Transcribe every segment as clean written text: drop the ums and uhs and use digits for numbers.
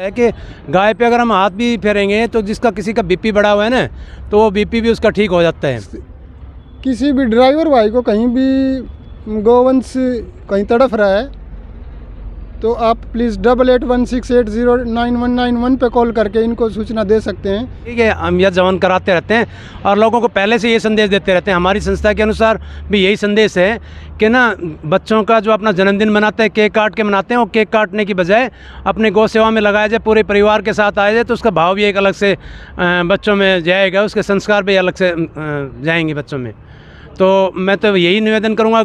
है कि गाय पे अगर हम हाथ भी फेरेंगे तो जिसका किसी का बीपी बढ़ा हुआ है ना, तो वो बीपी भी उसका ठीक हो जाता है। किसी भी ड्राइवर भाई को कहीं भी गोवंश कहीं तड़फ रहा है तो आप प्लीज़ 8816809191 पे कॉल करके इनको सूचना दे सकते हैं। ठीक है, हम यह जवान कराते रहते हैं और लोगों को पहले से ये संदेश देते रहते हैं। हमारी संस्था के अनुसार भी यही संदेश है कि ना, बच्चों का जो अपना जन्मदिन मनाते हैं केक काट के मनाते हैं, वो केक काटने की बजाय अपने गौ सेवा में लगाया जाए, पूरे परिवार के साथ आया जाए, तो उसका भाव भी एक अलग से बच्चों में जाएगा, उसके संस्कार भी अलग से जाएंगे बच्चों में। तो मैं तो यही निवेदन करूंगा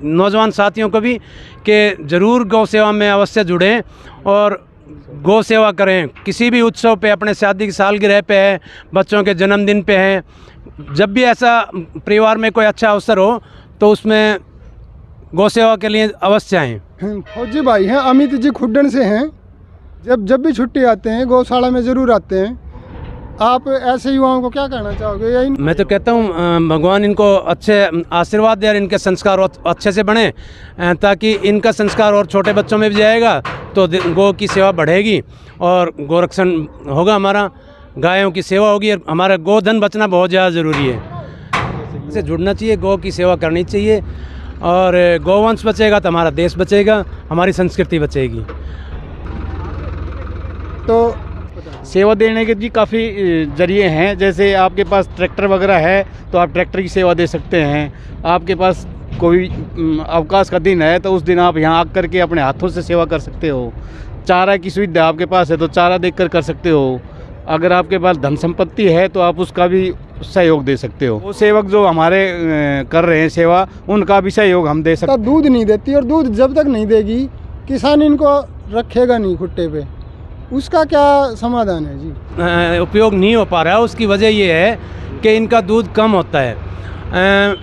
नौजवान साथियों को भी कि ज़रूर गौ सेवा में अवश्य जुड़ें और गौ सेवा करें। किसी भी उत्सव पे, अपने शादी की सालगिरह पे है, बच्चों के जन्मदिन पे है, जब भी ऐसा परिवार में कोई अच्छा अवसर हो तो उसमें गौ सेवा के लिए अवश्य आएँ। फौजी भाई हैं, अमित जी खुड्डन से हैं। जब भी छुट्टी आते हैं गौशाला में ज़रूर आते हैं। आप ऐसे युवाओं को क्या कहना चाहोगे? यही मैं तो कहता हूँ भगवान इनको अच्छे आशीर्वाद दे और इनके संस्कार अच्छे से बने, ताकि इनका संस्कार और छोटे बच्चों में भी जाएगा तो गौ की सेवा बढ़ेगी और गोरक्षण होगा, हमारा गायों की सेवा होगी और हमारा गोधन बचना बहुत ज़्यादा ज़रूरी है। इससे जुड़ना चाहिए, गौ की सेवा करनी चाहिए और गौवंश बचेगा तो हमारा देश बचेगा, हमारी संस्कृति बचेगी। तो सेवा देने के जी काफ़ी ज़रिए हैं। जैसे आपके पास ट्रैक्टर वगैरह है तो आप ट्रैक्टर की सेवा दे सकते हैं। आपके पास कोई अवकाश का दिन है तो उस दिन आप यहाँ आकर के अपने हाथों से सेवा कर सकते हो। चारा की सुविधा आपके पास है तो चारा देकर कर सकते हो। अगर आपके पास धन संपत्ति है तो आप उसका भी सहयोग दे सकते हो। वो सेवक जो हमारे कर रहे हैं सेवा, उनका भी सहयोग हम दे सकते हैं। दूध नहीं देती और दूध जब तक नहीं देगी किसान इनको रखेगा नहीं खुट्टे पे, उसका क्या समाधान है जी? उपयोग नहीं हो पा रहा है, उसकी वजह ये है कि इनका दूध कम होता है।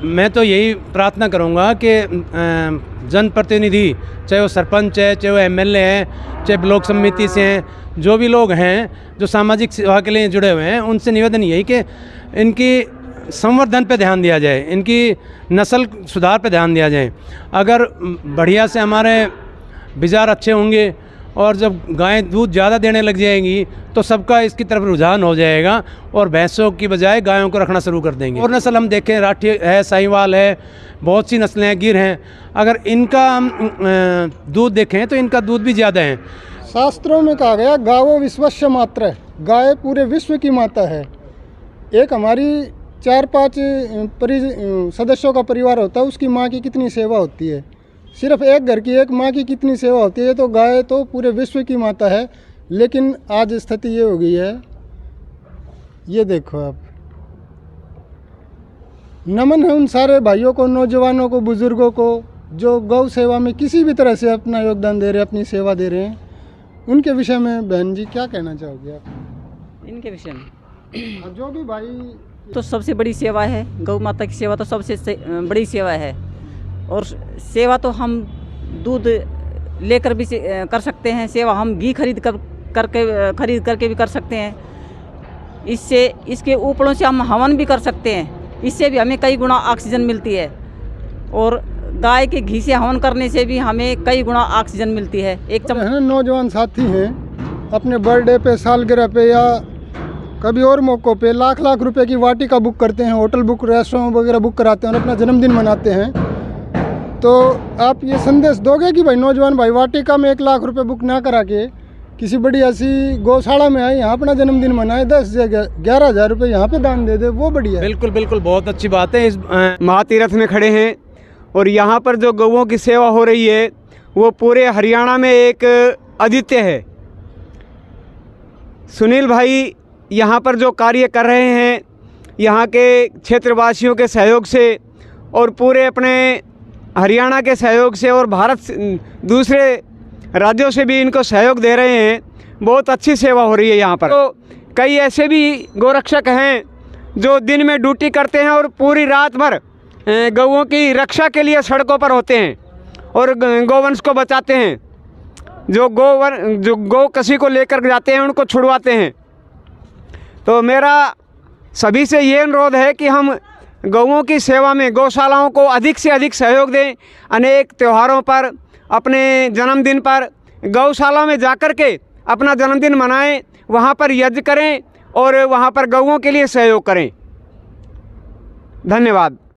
मैं तो यही प्रार्थना करूंगा कि जनप्रतिनिधि, चाहे वो सरपंच है, चाहे वो एमएलए हैं, चाहे ब्लॉक समिति से हैं, जो भी लोग हैं जो सामाजिक सेवा के लिए जुड़े हुए हैं, उनसे निवेदन यही कि इनकी संवर्धन पे ध्यान दिया जाए, इनकी नस्ल सुधार पे ध्यान दिया जाए। अगर बढ़िया से हमारे बिजार अच्छे होंगे और जब गायें दूध ज़्यादा देने लग जाएंगी तो सबका इसकी तरफ रुझान हो जाएगा और भैंसों की बजाय गायों को रखना शुरू कर देंगे। और नस्ल हम देखें, राठी है, साहिवाल है, बहुत सी नस्लें हैं, गिर हैं, अगर इनका हम दूध देखें तो इनका दूध भी ज़्यादा है। शास्त्रों में कहा गया गावो विश्वस्य मात्र, गाय पूरे विश्व की माता है। एक हमारी 4-5 सदस्यों का परिवार होता है, उसकी माँ की कितनी सेवा होती है। सिर्फ एक घर की एक माँ की कितनी सेवा होती है। तो गाय तो पूरे विश्व की माता है। लेकिन आज स्थिति ये हो गई है, ये देखो आप। नमन है उन सारे भाइयों को, नौजवानों को, बुजुर्गों को जो गौ सेवा में किसी भी तरह से अपना योगदान दे रहे हैं, अपनी सेवा दे रहे हैं। उनके विषय में बहन जी क्या कहना चाहोगे आप? इनके विषय में जो भी भाई, तो सबसे बड़ी सेवा है गौ माता की सेवा, तो सबसे बड़ी सेवा है। और सेवा तो हम दूध लेकर भी कर सकते हैं, सेवा हम घी खरीद करके भी कर सकते हैं। इससे इसके ऊपड़ों से हम हवन भी कर सकते हैं, इससे भी हमें कई गुना ऑक्सीजन मिलती है। और गाय के घी से हवन करने से भी हमें कई गुना ऑक्सीजन मिलती है। एक नौजवान साथी हैं अपने बर्थडे पे, सालगिरह पे या कभी और मौक़ों पे लाख रुपए की वाटिका बुक करते हैं, होटल बुक, रेस्टोरेंट वगैरह बुक कराते हैं और अपना जन्मदिन मनाते हैं। तो आप ये संदेश दोगे कि भाई नौजवान भाई वाटिका में 1 लाख रुपए बुक ना करा के किसी बड़ी ऐसी गौशाला में आए, यहाँ अपना जन्मदिन मनाए, 10-11 हज़ार रुपये यहाँ पे दान दे दे, वो बढ़िया। बिल्कुल बिल्कुल, बहुत अच्छी बात है। इस महातीरथ में खड़े हैं और यहाँ पर जो गौओं की सेवा हो रही है वो पूरे हरियाणा में एक अद्वितीय है। सुनील भाई यहाँ पर जो कार्य कर रहे हैं, यहाँ के क्षेत्रवासियों के सहयोग से और पूरे अपने हरियाणा के सहयोग से और भारत दूसरे राज्यों से भी इनको सहयोग दे रहे हैं। बहुत अच्छी सेवा हो रही है यहाँ पर। तो कई ऐसे भी गोरक्षक हैं जो दिन में ड्यूटी करते हैं और पूरी रात भर गौओं की रक्षा के लिए सड़कों पर होते हैं और गौवंश को बचाते हैं। जो गौ कसी को लेकर जाते हैं उनको छुड़वाते हैं। तो मेरा सभी से ये अनुरोध है कि हम गौओं की सेवा में गौशालाओं को अधिक से अधिक सहयोग दें। अनेक त्योहारों पर, अपने जन्मदिन पर गौशाला में जाकर के अपना जन्मदिन मनाएं, वहाँ पर यज्ञ करें और वहाँ पर गौओं के लिए सहयोग करें। धन्यवाद।